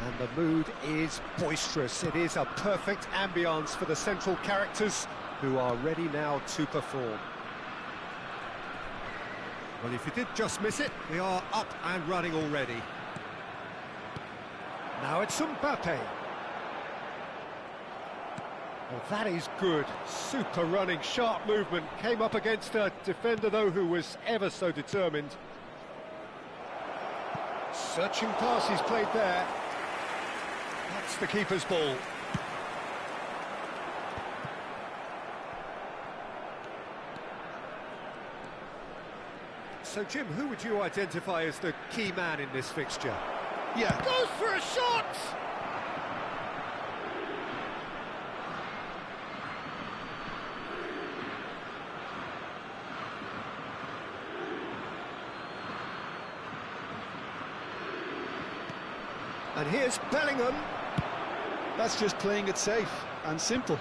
And the mood is boisterous. It is a perfect ambience for the central characters who are ready now to perform. Well, if you did just miss it, we are up and running already. Now it's Mbappe. Well, that is good. Super running, sharp movement. Came up against a defender, though, who was ever so determined. Searching pass he's played there. That's the keeper's ball. So, Jim, who would you identify as the key man in this fixture? Yeah. Goes for a shot! And here's Bellingham. That's just playing it safe and simple.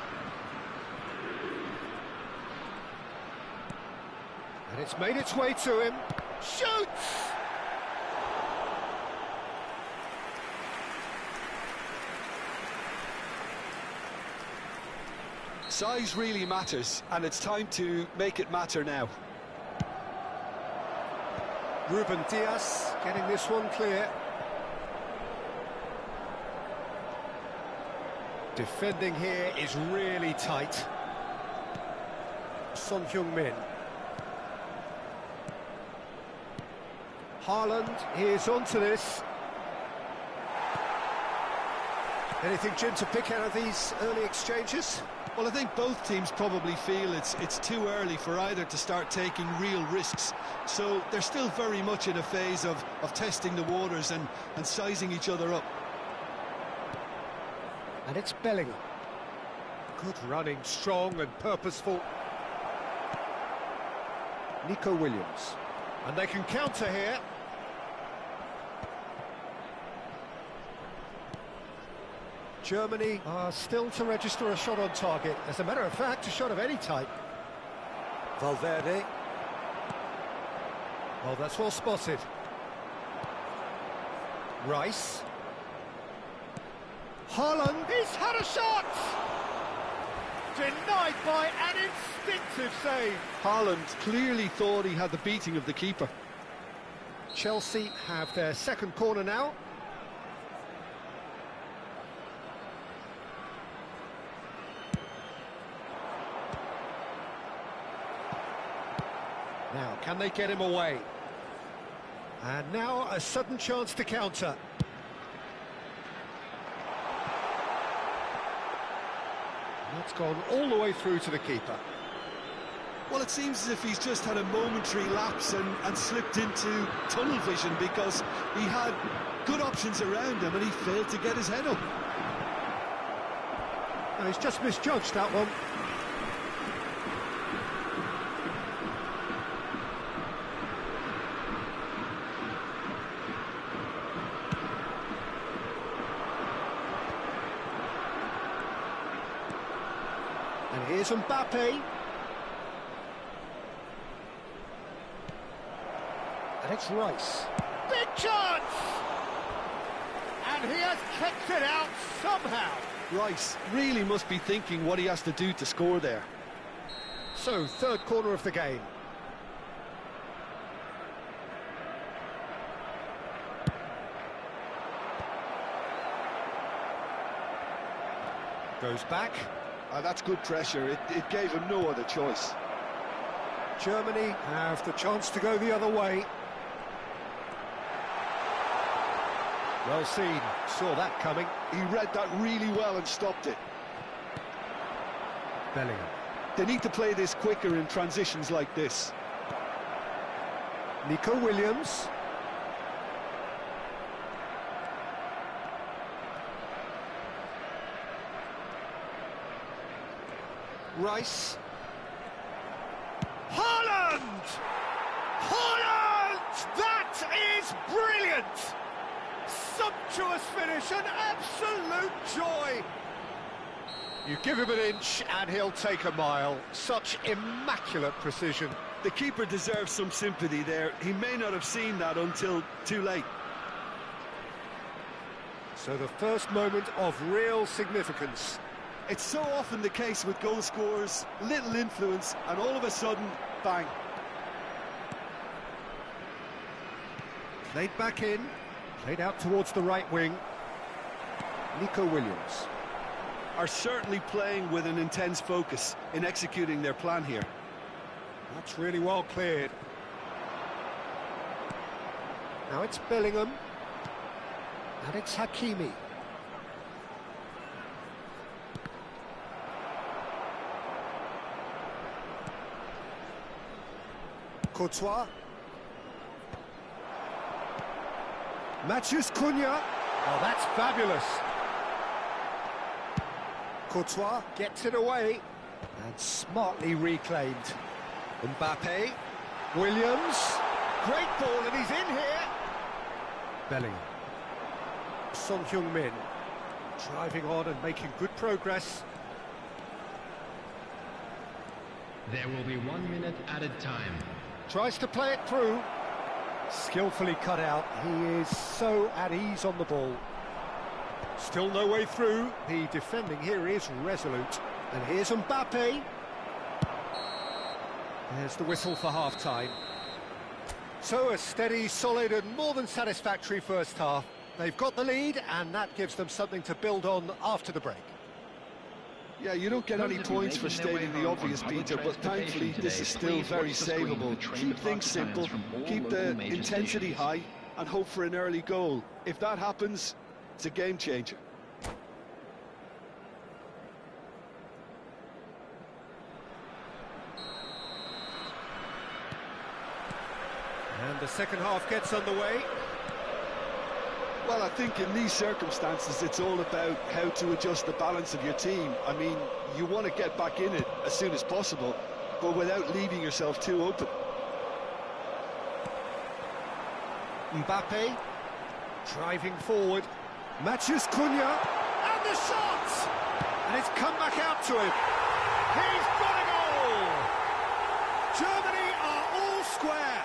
And it's made its way to him. Shoots! Size really matters, and it's time to make it matter now. Ruben Dias getting this one clear. Defending here is really tight. Son Heung-min. Haaland is onto this. Anything, Jim, to pick out of these early exchanges? Well, I think both teams probably feel it's too early for either to start taking real risks. So they're still very much in a phase of testing the waters and sizing each other up. And it's Bellingham. Good running, strong and purposeful. Nico Williams. And they can counter here. Germany are still to register a shot on target. As a matter of fact, a shot of any type. Valverde. Well, that's well spotted. Rice. Haaland. He's had a shot! Denied by an instinctive save. Haaland clearly thought he had the beating of the keeper. Chelsea have their second corner now. Now, can they get him away? And now a sudden chance to counter. That's gone all the way through to the keeper. Well, it seems as if he's just had a momentary lapse and slipped into tunnel vision, because he had good options around him and he failed to get his head up. No, he's just misjudged that one. And here's Mbappe. And it's Rice. Big chance! And he has kicked it out somehow. Rice really must be thinking what he has to do to score there. So, third corner of the game. Goes back. That's good pressure. It gave him no other choice. Germany have the chance to go the other way. Well seen, saw that coming. He read that really well and stopped it. Bellingham. They need to play this quicker in transitions like this. Nico Williams. Rice. Haaland! Haaland! That is brilliant! Sumptuous finish, an absolute joy! You give him an inch and he'll take a mile. Such immaculate precision. The keeper deserves some sympathy there. He may not have seen that until too late. So the first moment of real significance. It's so often the case with goal scorers, little influence, and all of a sudden, bang. Played back in, played out towards the right wing. Nico Williams. Are certainly playing with an intense focus in executing their plan here. That's really well cleared. Now it's Bellingham. And it's Hakimi. Courtois. Matheus Cunha. Oh, that's fabulous. Courtois gets it away and smartly reclaimed. Mbappe. Williams. Great ball, and he's in here. Bellingham. Son Heung-min driving on and making good progress. There will be 1 minute added time. Tries to play it through. Skillfully cut out. He is so at ease on the ball. Still no way through. The defending here is resolute. And here's Mbappe. There's the whistle for half-time. So a steady, solid and more than satisfactory first half. They've got the lead, and that gives them something to build on after the break. Yeah, you don't get any points for stating the obvious, Peter, but thankfully this is still very savable. Keep things simple, keep the intensity high, and hope for an early goal. If that happens, it's a game changer. And the second half gets underway. Well, I think in these circumstances, it's all about how to adjust the balance of your team. I mean, you want to get back in it as soon as possible, but without leaving yourself too open. Mbappe, driving forward. Matheus Cunha, and the shot! And it's come back out to him. He's got a goal! Germany are all square.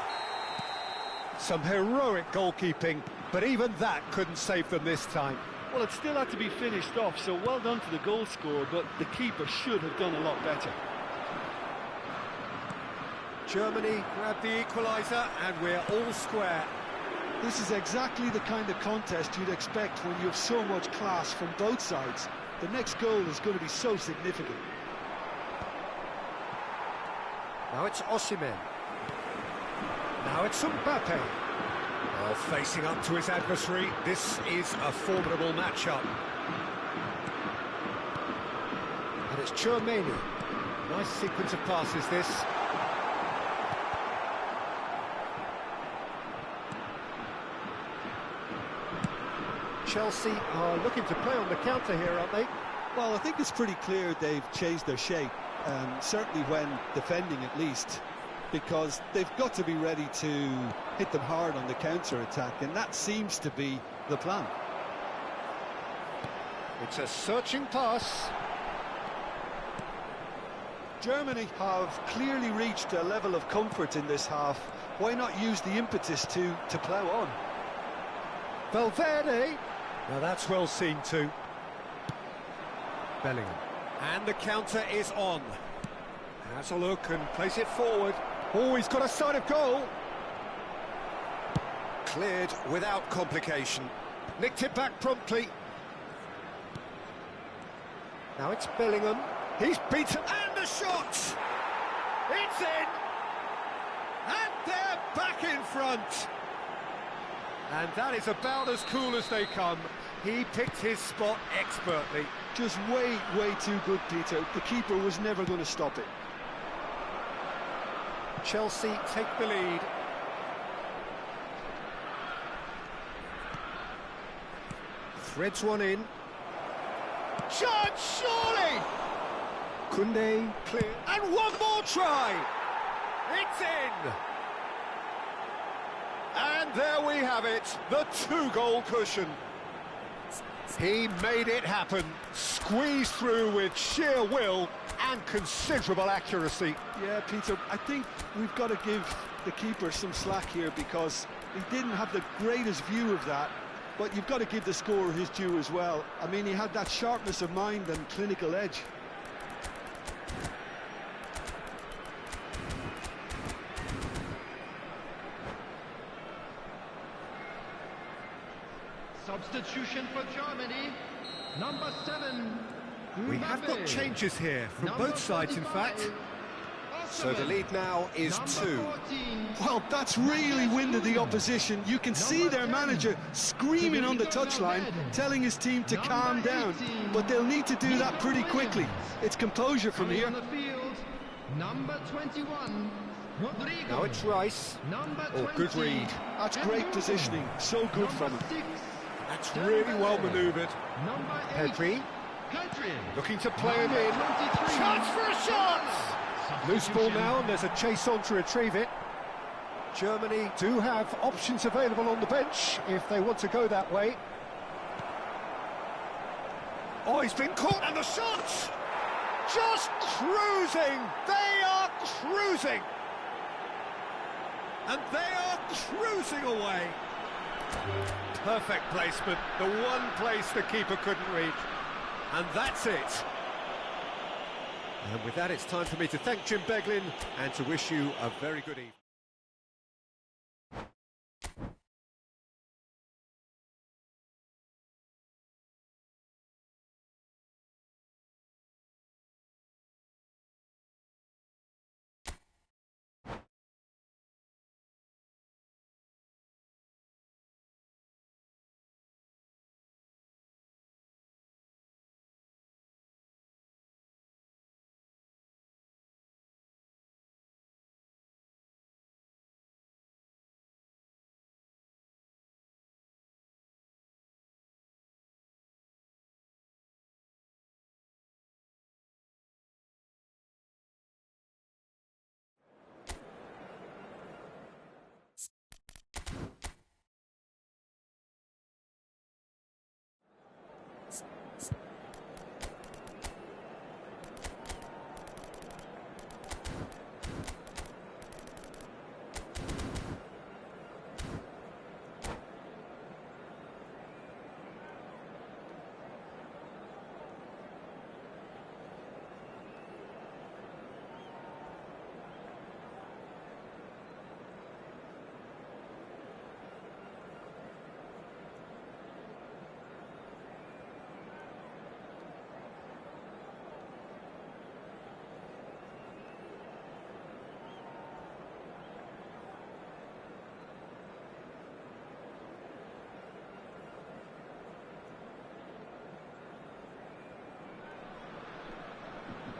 Some heroic goalkeeping, but even that couldn't save them this time. Well, it still had to be finished off, so well done to the goal scorer, but the keeper should have done a lot better. Germany grabbed the equaliser, and we're all square. This is exactly the kind of contest you'd expect when you have so much class from both sides. The next goal is going to be so significant. Now it's Osimhen. Now it's Mbappe. Well, facing up to his adversary, this is a formidable matchup. And it's Tchouaméni. Nice sequence of passes, this. Chelsea are looking to play on the counter here, aren't they? Well, I think it's pretty clear they've changed their shape, certainly when defending at least, because they've got to be ready to hit them hard on the counter-attack, and that seems to be the plan. It's a searching pass. Germany have clearly reached a level of comfort in this half. Why not use the impetus to plough on? Valverde. Now that's well seen too. Bellingham. And the counter is on. Has a look and plays it forward. Oh, he's got a sight of goal. Cleared without complication. Nicked it back promptly. Now it's Bellingham. He's beaten, and the shot! It's in! And they're back in front! And that is about as cool as they come. He picked his spot expertly. Just way too good, Peter. The keeper was never going to stop it. Chelsea take the lead. Threads one in. Chance, surely! Koundé, clear. And one more try! It's in! And there we have it, the two-goal cushion. He made it happen, squeezed through with sheer will and considerable accuracy. Yeah, Peter, I think we've got to give the keeper some slack here, because he didn't have the greatest view of that. but you've got to give the scorer his due as well. I mean, he had that sharpness of mind and clinical edge. Substitution for Germany, number 7. We have got changes here from both sides, in fact. So the lead now is 2. Well, that's really winded the opposition. You can see their manager screaming on the touchline, telling his team to calm down. But they'll need to do that pretty quickly. It's composure from here. Number 21, Rodrigo. Now it's Rice. Oh, good read. That's great positioning. So good from him. That's really well manoeuvred. Pedri. Looking to play it in. Chance for a shot! Loose ball now, and there's a chase on to retrieve it. Germany do have options available on the bench if they want to go that way. Oh, he's been caught, and the shots! Just cruising! They are cruising! And they are cruising away! Perfect placement, the one place the keeper couldn't reach. And that's it. And with that, it's time for me to thank Jim Beglin and to wish you a very good evening.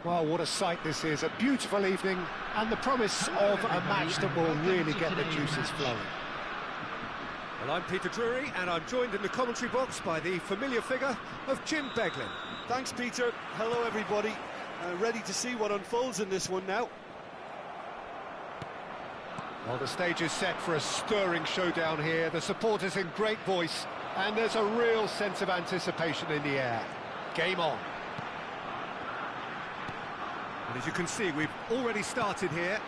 Well, what a sight this is, a beautiful evening, and the promise of a match that will really get the juices flowing. Well, I'm Peter Drury, and I'm joined in the commentary box by the familiar figure of Jim Beglin. Thanks, Peter. Hello, everybody. Ready to see what unfolds in this one now. Well, the stage is set for a stirring showdown here. The supporters in great voice, and there's a real sense of anticipation in the air. Game on. And as you can see, we've already started here.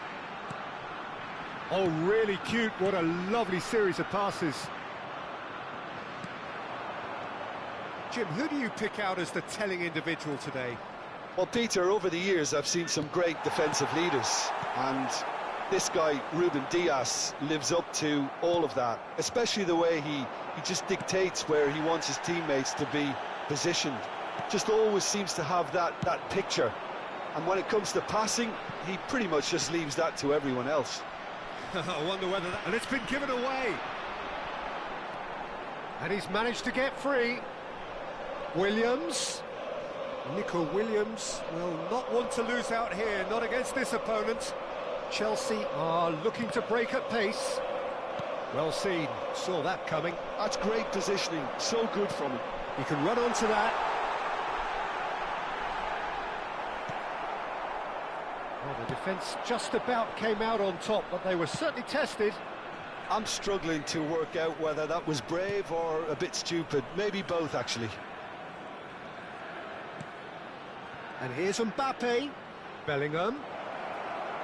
Oh, really cute. What a lovely series of passes. Jim, who do you pick out as the telling individual today? Well, Peter, over the years, I've seen some great defensive leaders, and this guy, Ruben Dias, lives up to all of that, especially the way he just dictates where he wants his teammates to be positioned. Just always seems to have that picture. And when it comes to passing, he pretty much just leaves that to everyone else. I wonder whether that... And it's been given away. And he's managed to get free. Williams. Nico Williams will not want to lose out here, not against this opponent. Chelsea are looking to break at pace. Well seen, saw that coming. That's great positioning, so good from him. He can run onto that. Well, the defence just about came out on top, but they were certainly tested. I'm struggling to work out whether that was brave or a bit stupid. Maybe both, actually. And here's Mbappe. Bellingham.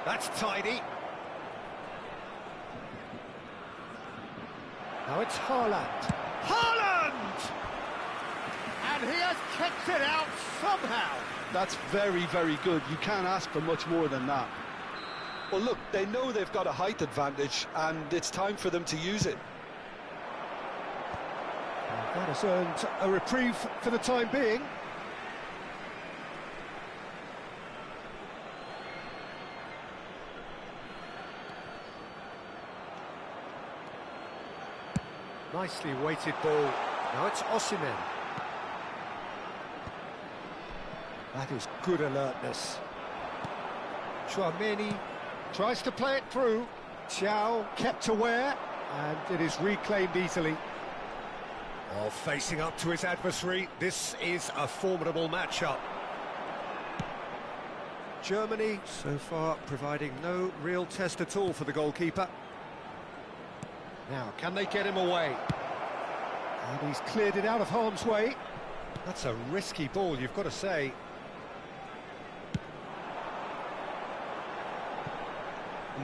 That's tidy. Now it's Haaland. Haaland! And he has kept it out somehow. That's very, very good. You can't ask for much more than that. Well, look, they know they've got a height advantage, and it's time for them to use it. That has earned a reprieve for the time being. Nicely weighted ball. Now it's Osimhen. That is good alertness. Chouameni tries to play it through. Chow kept aware, and it is reclaimed easily. Oh, facing up to his adversary, this is a formidable matchup. Germany, so far, providing no real test at all for the goalkeeper. Now, can they get him away? And he's cleared it out of harm's way. That's a risky ball, you've got to say.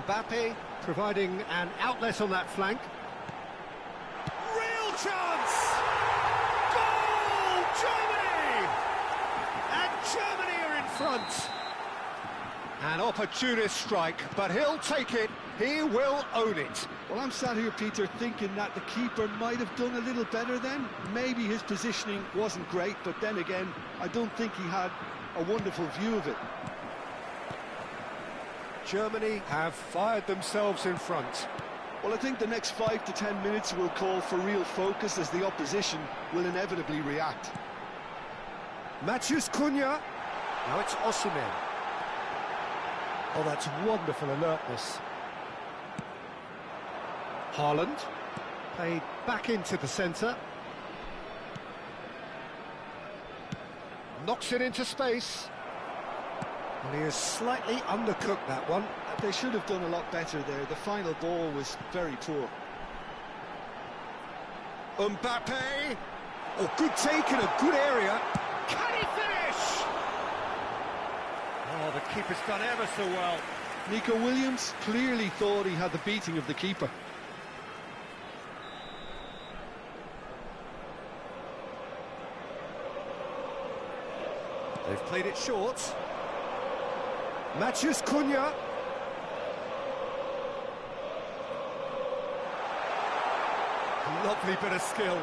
Mbappe providing an outlet on that flank. Real chance! Goal! Germany! And Germany are in front. An opportunist strike, but he'll take it. He will own it. Well, I'm sat here, Peter, thinking that the keeper might have done a little better then. Maybe his positioning wasn't great, but then again, I don't think he had a wonderful view of it. Germany have fired themselves in front. Well, I think the next 5 to 10 minutes will call for real focus, as the opposition will inevitably react. Matheus Cunha. Now it's Osimhen. Oh, that's wonderful alertness. Haaland. Played back into the centre. Knocks it into space. And he has slightly undercooked that one. They should have done a lot better there. The final ball was very poor. Mbappe. Oh, good take in a good area. Can he finish? Oh, the keeper's done ever so well. Nico Williams clearly thought he had the beating of the keeper. They've played it short. Matheus Cunha. Lovely bit of skill.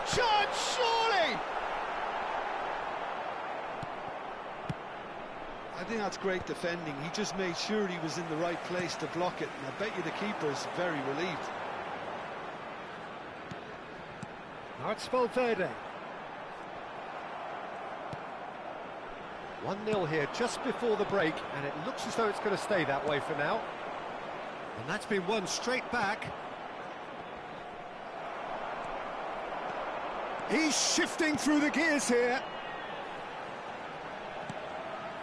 Chance, surely! I think that's great defending. He just made sure he was in the right place to block it, and I bet you the keeper's very relieved. Now it's Valverde. 1-0 here just before the break, and it looks as though it's going to stay that way for now. And that's been won straight back. He's shifting through the gears here.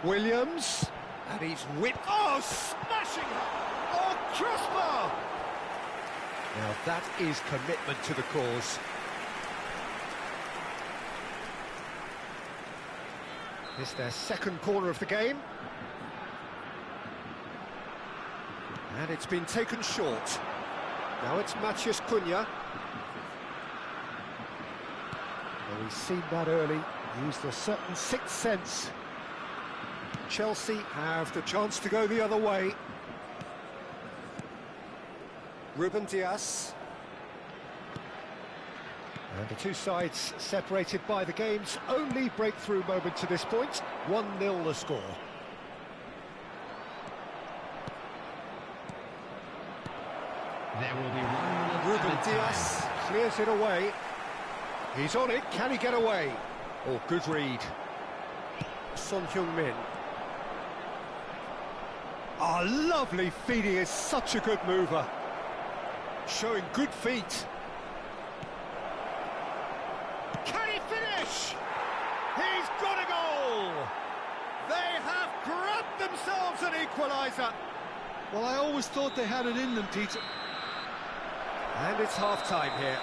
Williams. And he's whipped. Oh, smashing! Oh, crossbar! Now that is commitment to the cause. It's their second corner of the game. And it's been taken short. Now it's Matheus Cunha. Well, he's seen that early, used a certain sixth sense. Chelsea have the chance to go the other way. Ruben Dias. And the two sides separated by the game's only breakthrough moment to this point. 1-0 the score. There will be 1 minute Ruben added Dias time. clears it away. He's on it. Can he get away? Oh, good read. Son Heung-min. Oh, lovely feet. He is such a good mover. Showing good feet. Can he finish? He's got a goal! They have grabbed themselves an equaliser. Well, I always thought they had it in them, Peter. And it's half-time here.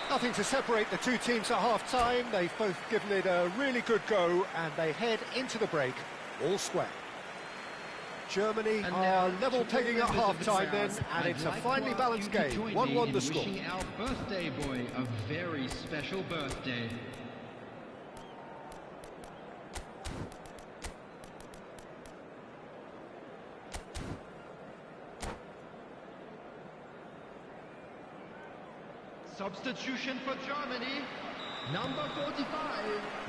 Nothing to separate the two teams at half-time. They've both given it a really good go, and they head into the break all square. Germany are level pegging at half-time then, and it's a finely balanced game. 1-1 the score. Wishing our birthday boy a very special birthday. Substitution for Germany, number 45.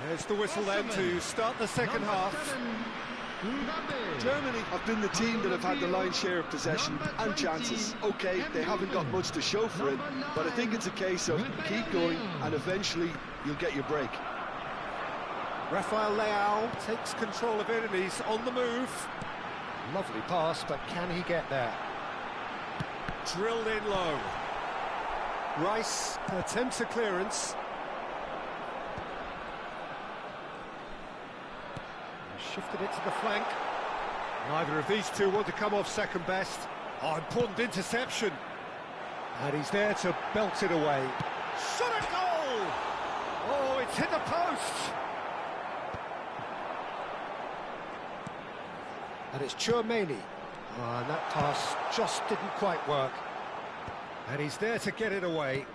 There's the whistle then to start the second half. Germany have been the team that have had the lion's share of possession and chances. Okay, they haven't got much to show for it, but I think it's a case of keep going and eventually you'll get your break. Rafael Leao takes control of it and he's on the move. Lovely pass, but can he get there? Drilled in low. Rice attempts a clearance. Shifted it to the flank. Neither of these two want to come off second best. Oh, important interception. And he's there to belt it away. Shot a goal! Oh, it's hit the post! And it's Tchouaméni. Oh, and that pass just didn't quite work. And he's there to get it away.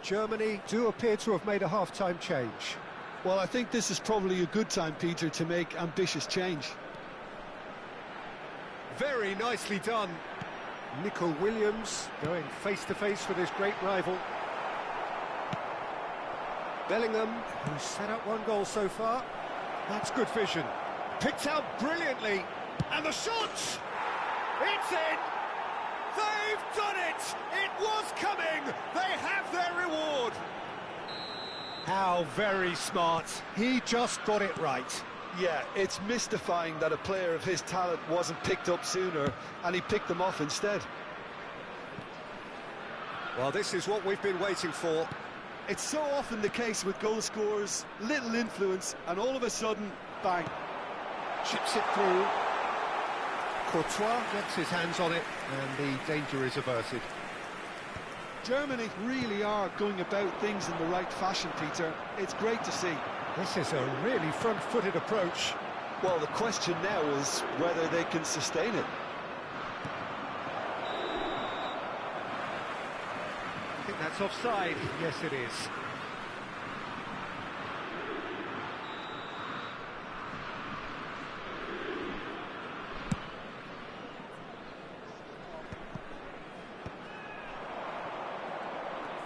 Germany do appear to have made a half-time change. Well, I think this is probably a good time, Peter, to make ambitious change. Very nicely done. Nico Williams going face-to-face with his great rival. Bellingham, who's set up one goal so far. That's good vision. Picked out brilliantly. And the shot! It's in! They've done it! It was coming! They have their reward! How very smart. He just got it right. Yeah, it's mystifying that a player of his talent wasn't picked up sooner, and he picked them off instead. Well, this is what we've been waiting for. It's so often the case with goal scorers, little influence, and all of a sudden, bang. Chips it through. Courtois gets his hands on it, and the danger is averted. Germany really are going about things in the right fashion, Peter. It's great to see. This is a really front-footed approach. Well, the question now is whether they can sustain it. I think that's offside. Yes, it is.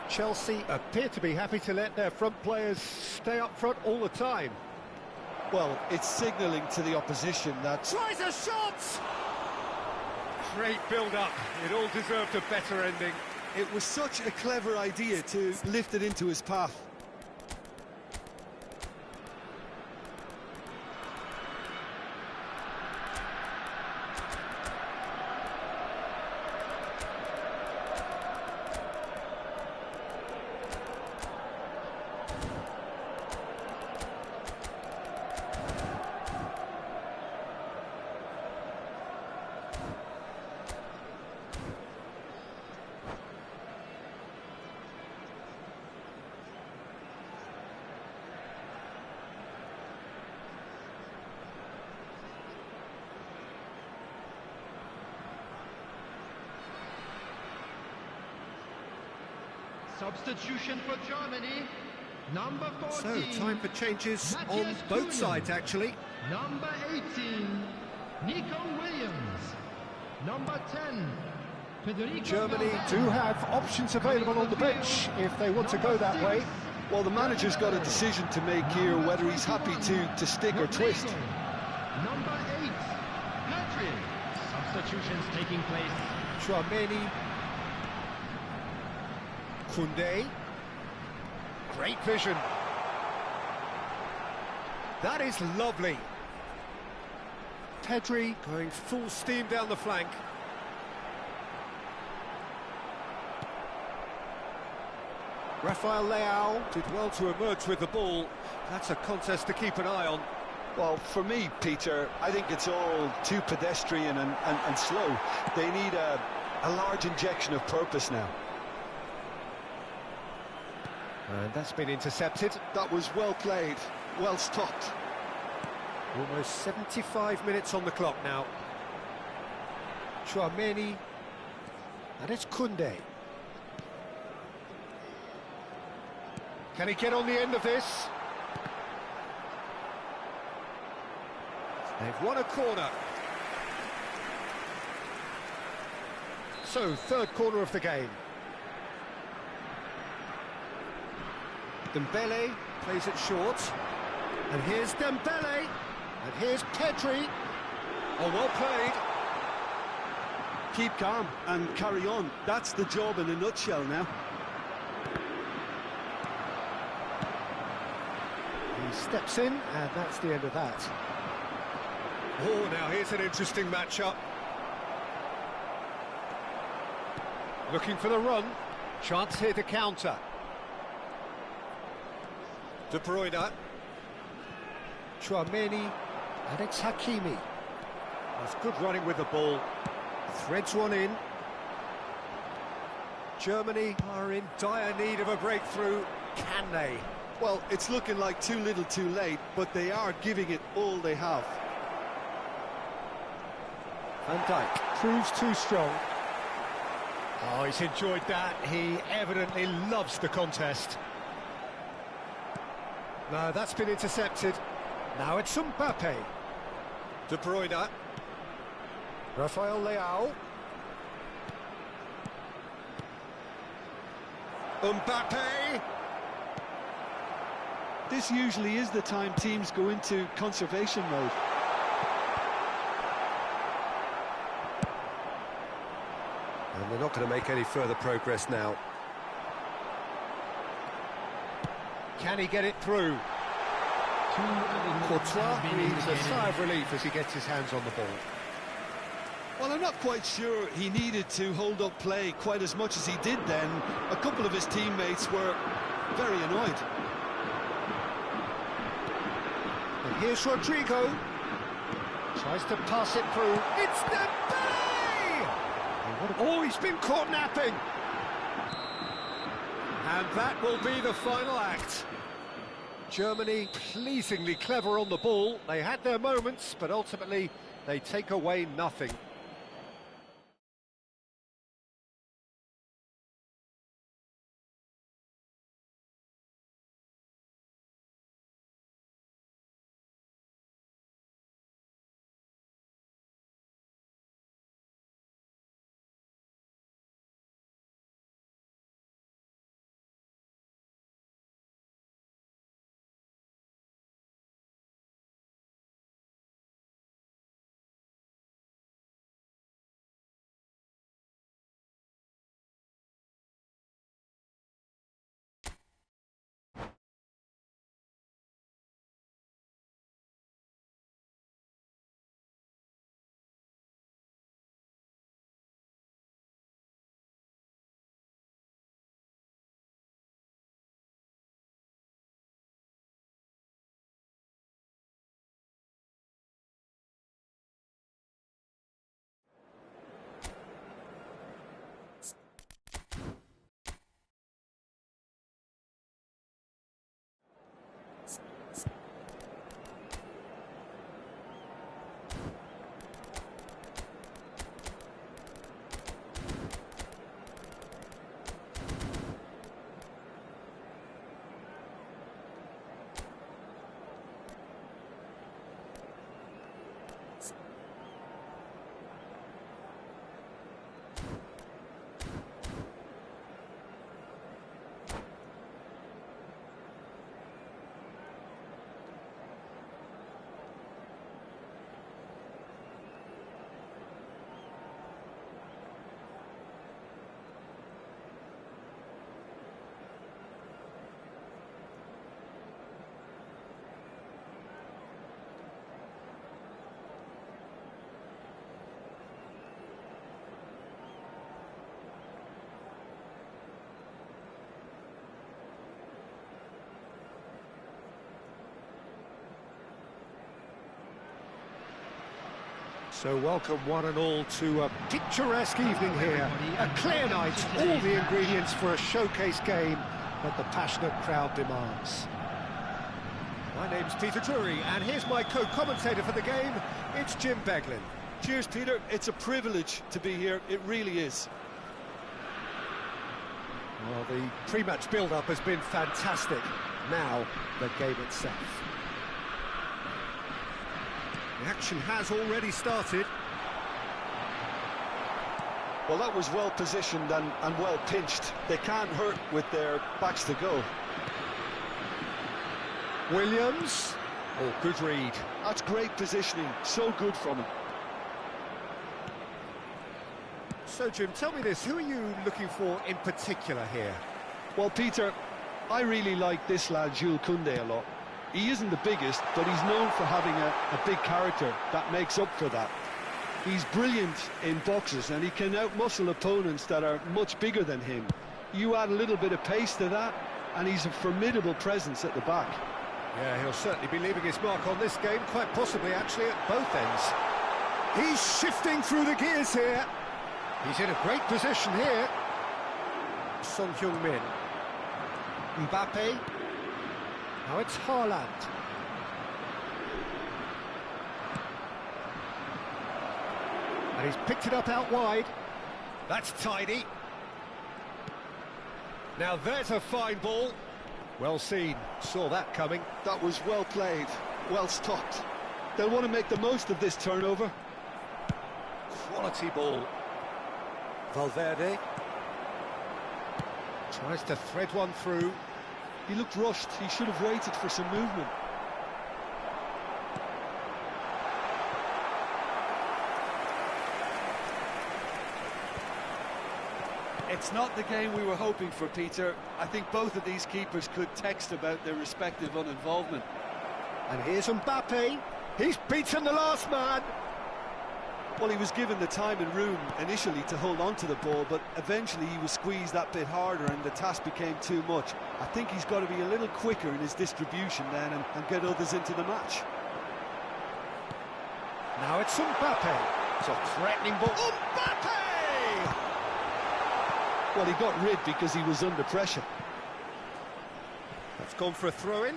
Chelsea appear to be happy to let their front players stay up front all the time. Well, it's signalling to the opposition that... Tries a shot! Great build-up. It all deserved a better ending. It was such a clever idea to lift it into his path. Substitution for Germany, number 14. So, time for changes on both sides, actually. Number 18, Nico Williams. Number 10, Federico Germany Valverde. do have options available on the bench if they want to go that way. Well, the manager's got a decision to make here, whether he's happy to stick or twist. Number 8, Pedri. Substitutions taking place. Tchouaméni. Koundé. Great vision. That is lovely. Pedri going full steam down the flank. Rafael Leao did well to emerge with the ball. That's a contest to keep an eye on. Well, for me, Peter, I think it's all too pedestrian and slow. They need a large injection of purpose now. And that's been intercepted. That was well played, well stopped. Almost 75 minutes on the clock now. Chouameni, and it's Koundé. Can he get on the end of this? They've won a corner. So, third corner of the game. Dembele plays it short. And here's Dembele. And here's Pedri. Oh, well played. Keep calm and carry on. That's the job in a nutshell now. He steps in, and that's the end of that. Oh, now here's an interesting matchup. Looking for the run. Chance here to counter. De Bruyne. Chouameni. And it's Hakimi. That's good running with the ball. Threads one in. Germany are in dire need of a breakthrough. Can they? Well, it's looking like too little too late, but they are giving it all they have. Van Dijk proves too strong. Oh, he's enjoyed that. He evidently loves the contest. No, that's been intercepted. Now it's Mbappe. De Bruyne. Rafael Leao. Mbappe. This usually is the time teams go into conservation mode. And they're not going to make any further progress now. Can he get it through? Courtois breathes a sigh of relief as he gets his hands on the ball. Well, I'm not quite sure he needed to hold up play quite as much as he did then. A couple of his teammates were very annoyed. And here's Rodrigo. Tries to pass it through. It's Dembele! Oh, he's been caught napping. And that will be the final act. Germany pleasingly clever on the ball. They had their moments, but ultimately they take away nothing. So welcome one and all to a picturesque evening here. A clear night, all the ingredients for a showcase game that the passionate crowd demands. My name's Peter Drury, and here's my co-commentator for the game, it's Jim Beglin. Cheers, Peter. It's a privilege to be here. It really is. Well, the pre-match build-up has been fantastic. Now, the game itself. The action has already started. Well, that was well positioned and well pinched. They can't hurt with their backs to goal. Williams. Oh, good read. That's great positioning. So good from him. So, Jim, tell me this. Who are you looking for in particular here? Well, Peter, I really like this lad, Jules Koundé, a lot. He isn't the biggest, but he's known for having a big character that makes up for that. He's brilliant in boxes, and he can outmuscle opponents that are much bigger than him. You add a little bit of pace to that, and he's a formidable presence at the back. Yeah, he'll certainly be leaving his mark on this game, quite possibly actually at both ends. He's shifting through the gears here. He's in a great position here. Son Heung-min. Mbappe. Now it's Haaland. And he's picked it up out wide. That's tidy. Now there's a fine ball. Well seen. Saw that coming. That was well played, well stopped. They'll want to make the most of this turnover. Quality ball. Valverde. Tries to thread one through. He looked rushed. He should have waited for some movement. It's not the game we were hoping for, Peter. I think both of these keepers could text about their respective uninvolvement. And here's Mbappe. He's beaten the last man. Well, he was given the time and room initially to hold on to the ball, but eventually he was squeezed that bit harder and the task became too much. I think he's got to be a little quicker in his distribution then and get others into the match. Now it's Mbappe. It's a threatening ball. Mbappe! Well, he got rid because he was under pressure. That's gone for a throw-in.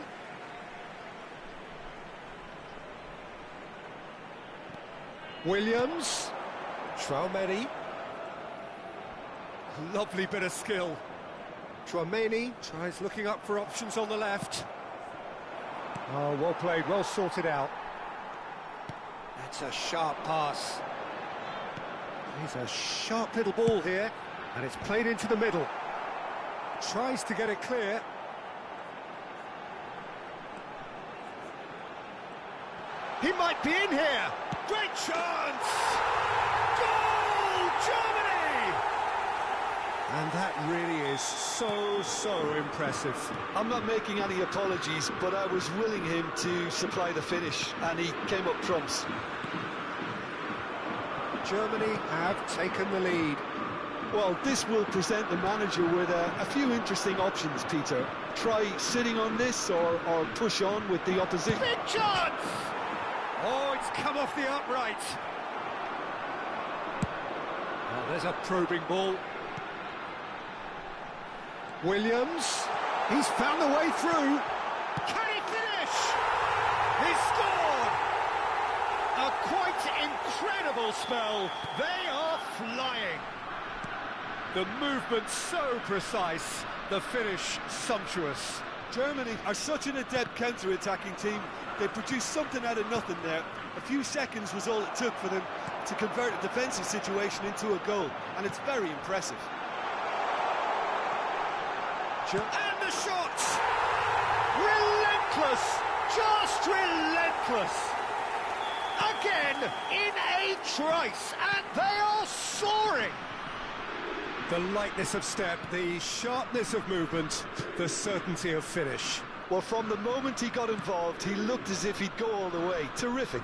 Williams. Traumeni. Lovely bit of skill. Traumeni tries looking up for options on the left. Oh, well played, well sorted out. That's a sharp pass. He's a sharp little ball here, and it's played into the middle. Tries to get it clear. He might be in here. Great chance! Goal, Germany! And that really is so impressive. I'm not making any apologies, but I was willing him to supply the finish, and he came up trumps. Germany have taken the lead. Well, this will present the manager with a few interesting options, Peter. Try sitting on this or push on with the opposition. Big chance! Oh, it's come off the upright. Oh, there's a probing ball. Williams, he's found the way through. Can he finish? He scored! A quite incredible spell. They are flying. The movement so precise, the finish sumptuous. Germany are such an adept counter-attacking team. They produced something out of nothing there. A few seconds was all it took for them to convert a defensive situation into a goal, and it's very impressive. And the shot! Relentless! Just relentless! Again, in a trice, and they are soaring! The lightness of step, the sharpness of movement, the certainty of finish. Well, from the moment he got involved, he looked as if he'd go all the way. Terrific.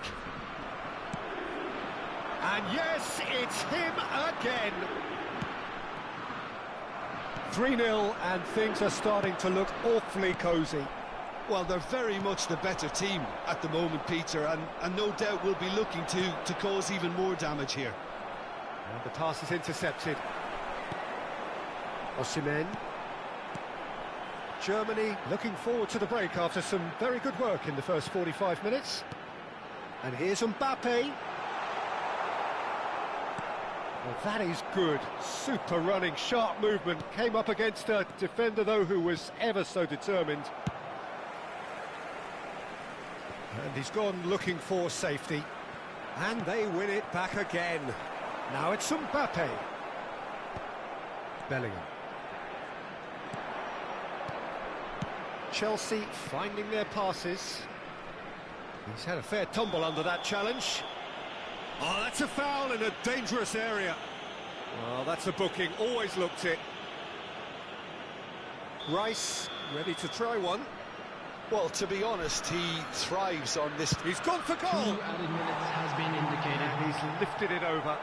And yes, it's him again. 3-0, and things are starting to look awfully cosy. Well, they're very much the better team at the moment, Peter, and no doubt will be looking to cause even more damage here. And the pass is intercepted. Osimhen. Germany looking forward to the break after some very good work in the first 45 minutes. And here's Mbappe. Well, that is good. Super running, sharp movement. Came up against a defender, though, who was ever so determined. And he's gone looking for safety. And they win it back again. Now it's Mbappe. Bellingham. Chelsea finding their passes. He's had a fair tumble under that challenge. Oh, that's a foul in a dangerous area. Well, that's a booking, always looked it. Rice, ready to try one. Well, to be honest, he thrives on this. He's gone for goal. 2 added minutes has been indicated. And he's lifted it over.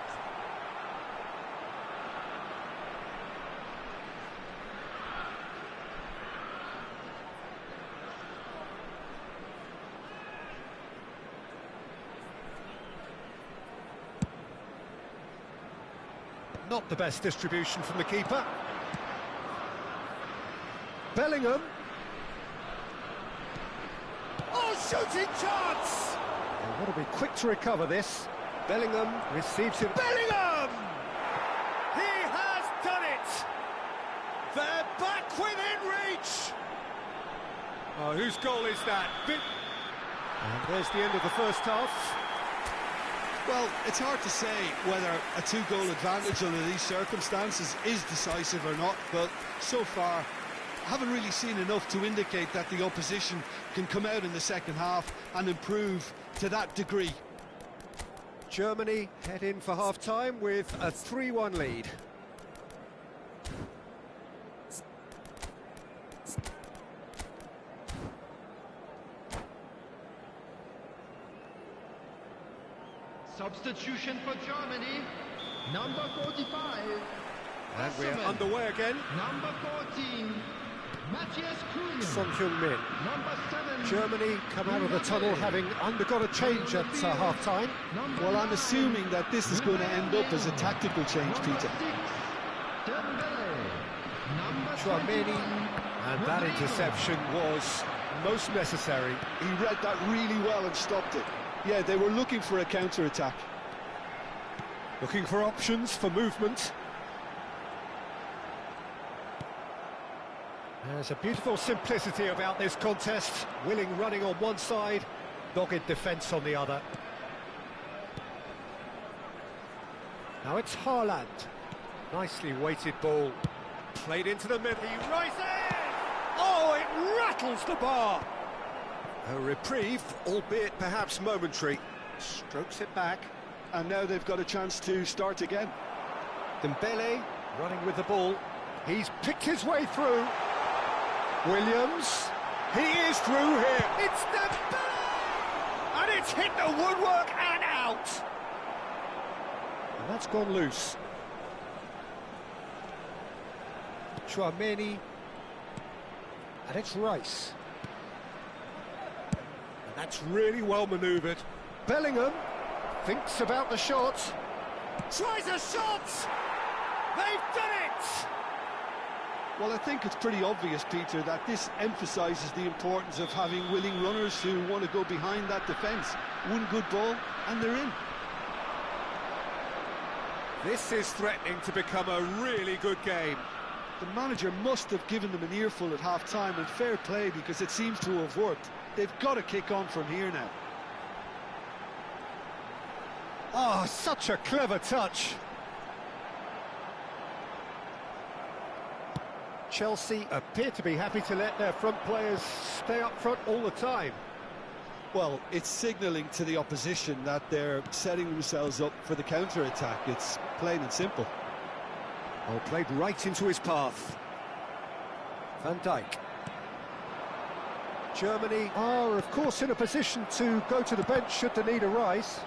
Not the best distribution from the keeper. Bellingham. Oh, shooting chance! They want to be quick to recover this. Bellingham receives it. Bellingham! He has done it! They're back within reach! Oh, whose goal is that? And there's the end of the first half. Well, it's hard to say whether a 2-goal advantage under these circumstances is decisive or not, but so far, I haven't really seen enough to indicate that the opposition can come out in the second half and improve to that degree. Germany head in for half-time with a 3-1 lead. Substitution for Germany, number 45. And we're underway again. Number 14, Matthias Cunha. Son Heung-min. Number 7. Germany come out of the tunnel having undergone a change at half-time. Well, I'm assuming that this is going to end up as a tactical change, Peter. Chouameni, and that interception was most necessary. He read that really well and stopped it. Yeah, they were looking for a counter-attack. Looking for options for movement. There's a beautiful simplicity about this contest. Willing running on one side, dogged defence on the other. Now it's Haaland. Nicely weighted ball. Played into the middle. He rises! Oh, it rattles the bar! A reprieve, albeit perhaps momentary. Strokes it back. And now they've got a chance to start again. Dembele running with the ball. He's picked his way through. Williams. He is through here. It's Dembele! And it's hit the woodwork and out. And that's gone loose. Chouameni. And it's Rice. And that's really well manoeuvred. Bellingham thinks about the shot. Tries a shot! They've done it! Well, I think it's pretty obvious, Peter, that this emphasises the importance of having willing runners who want to go behind that defence. One good ball, and they're in. This is threatening to become a really good game. The manager must have given them an earful at half-time, and fair play, because it seems to have worked. They've got to kick on from here now. Oh, such a clever touch. Chelsea appear to be happy to let their front players stay up front all the time. Well, it's signalling to the opposition that they're setting themselves up for the counter-attack. It's plain and simple. Oh, played right into his path. Van Dijk. Germany are, of course, in a position to go to the bench should the need arise.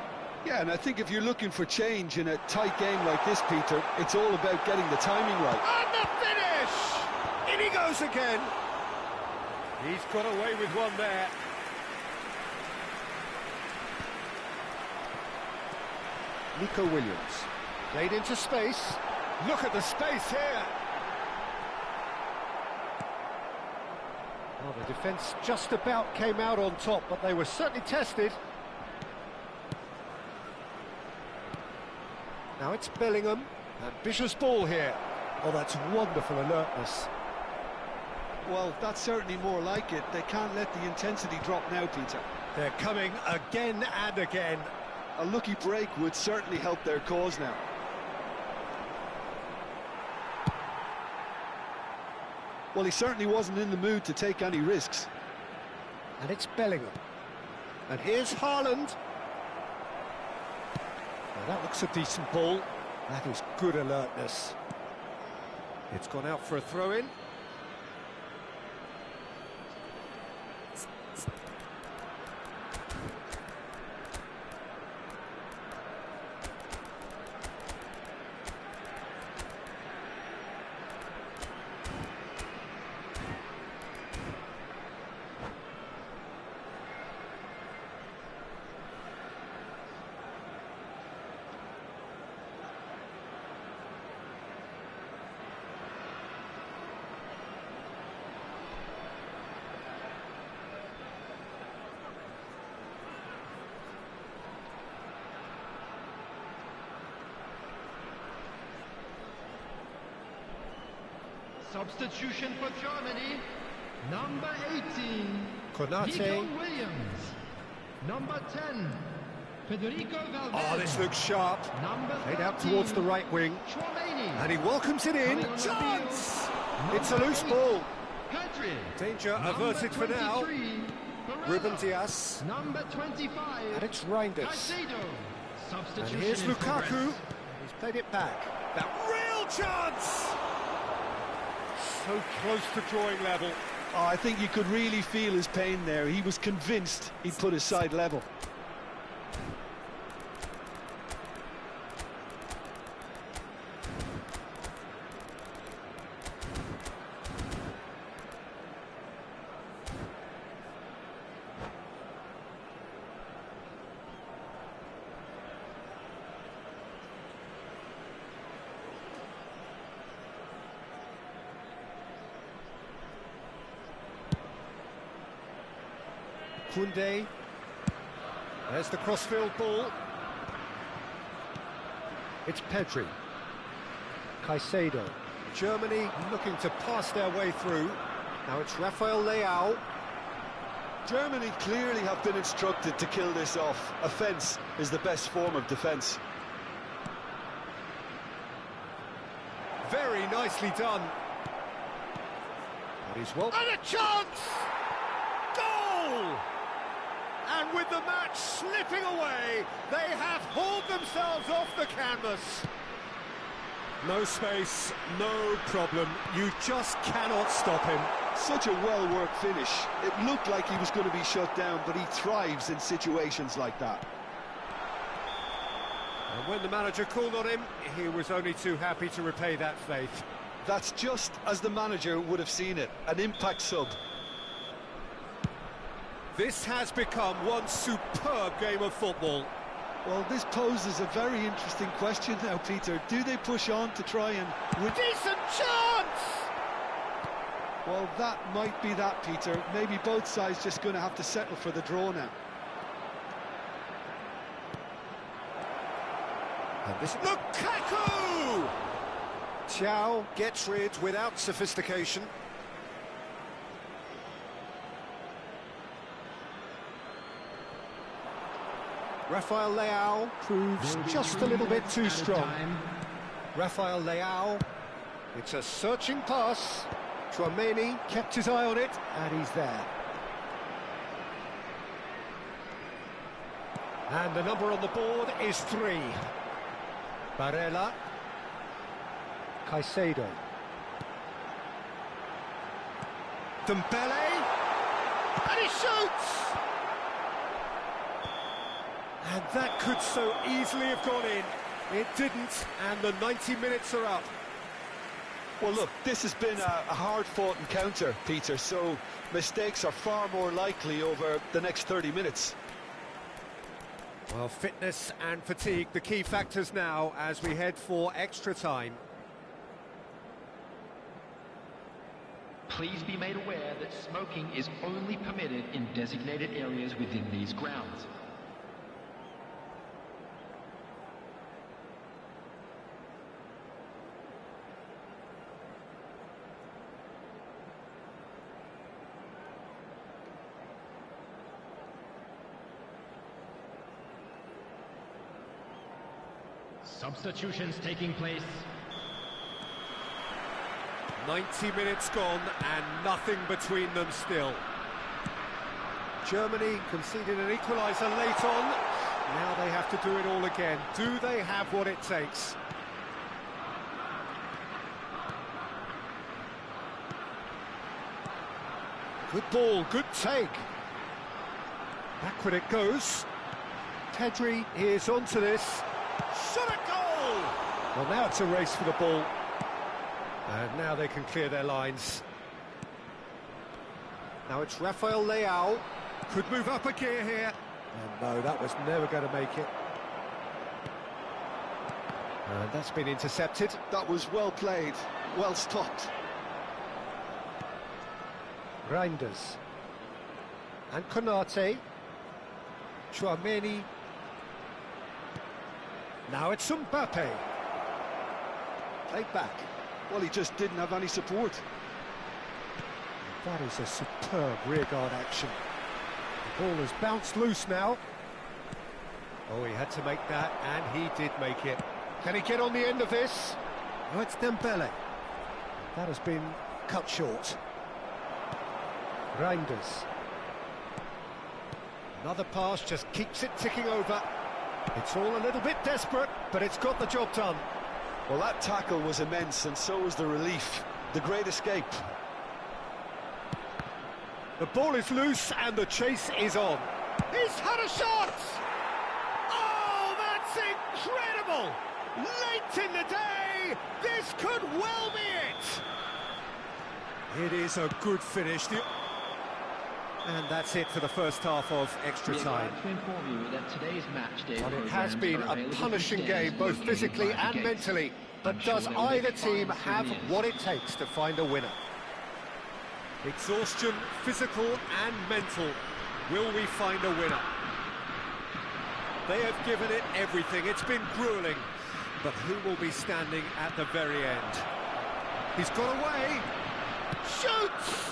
Yeah, and I think if you're looking for change in a tight game like this, Peter, it's all about getting the timing right. And the finish! In he goes again. He's got away with one there. Nico Williams. Played into space. Look at the space here. Well, the defence just about came out on top, but they were certainly tested. Now it's Bellingham. Ambitious ball here. Oh, that's wonderful alertness. Well, that's certainly more like it. They can't let the intensity drop now, Peter. They're coming again and again. A lucky break would certainly help their cause now. Well, he certainly wasn't in the mood to take any risks. And it's Bellingham. And here's Haaland. Now that looks a decent ball. That is good alertness. It's gone out for a throw-in. Substitution for Germany, number 18, Konate. Nico Williams. Number 10, Federico Valverde. Oh, this looks sharp. Number Played out 13, towards the right wing. Chouameni. And he welcomes it in. Coming on the Chance! field, It's a loose ball. Pedri. Danger Number averted for now. 23, Barella. Ruben Dias. Number 25, And it's Reinders. Caicedo. And Substitution here's in Lukaku. progress. He's played it back. That real chance! So close to drawing level. Oh, I think you could really feel his pain there. He was convinced he'd put his side level. Koundé. There's the crossfield ball. It's Pedri. Caicedo. Germany looking to pass their way through. Now it's Rafael Leao. Germany clearly have been instructed to kill this off. Offence is the best form of defence. Very nicely done. That is well. And a chance! Goal! And with the match slipping away, they have hauled themselves off the canvas. No space, no problem. You just cannot stop him. Such a well-worked finish. It looked like he was going to be shut down, but he thrives in situations like that. And when the manager called on him, he was only too happy to repay that faith. That's just as the manager would have seen it, an impact sub. This has become one superb game of football. Well, this poses a very interesting question now, Peter. Do they push on to try and win? Decent chance! Well, that might be that, Peter. Maybe both sides just going to have to settle for the draw now. And this Lukaku! Thiaw gets rid without sophistication. Rafael Leao proves just a little bit too strong. Rafael Leao, it's a searching pass. Chouameni kept his eye on it, and he's there. And the number on the board is 3. Barella. Caicedo. Dembele. And he shoots! And that could so easily have gone in. It didn't, and the 90 minutes are up. Well, look, this has been a hard-fought encounter, Peter, so mistakes are far more likely over the next 30 minutes. Well, fitness and fatigue, the key factors now as we head for extra time. Please be made aware that smoking is only permitted in designated areas within these grounds. Substitutions taking place. 90 minutes gone and nothing between them still. Germany conceded an equaliser late on. Now they have to do it all again. Do they have what it takes? Good ball, good take. Backward it goes. Pedri is onto this. Shot a goal! Well, now it's a race for the ball. And now they can clear their lines. Now it's Rafael Leao. Could move up a gear here. And no, that was never going to make it. And that's been intercepted. That was well played, well stopped. Reinders. And Konate. Chouameni. Now it's Mbappe. Played back. Well, he just didn't have any support. That is a superb rearguard action. The ball has bounced loose now. Oh, he had to make that, and he did make it. Can he get on the end of this? Oh, it's Dembele. That has been cut short. Reinders. Another pass just keeps it ticking over. It's all a little bit desperate, but it's got the job done. Well, that tackle was immense, and so was the relief. The great escape. The ball is loose, and the chase is on. He's had a shot! Oh, that's incredible! Late in the day, this could well be it! It is a good finish. And that's it for the first half of extra time. Well, it has been a punishing game, both physically and mentally. But does either team have what it takes to find a winner? Exhaustion, physical and mental. Will we find a winner? They have given it everything. It's been grueling. But who will be standing at the very end? He's got away. Shoots!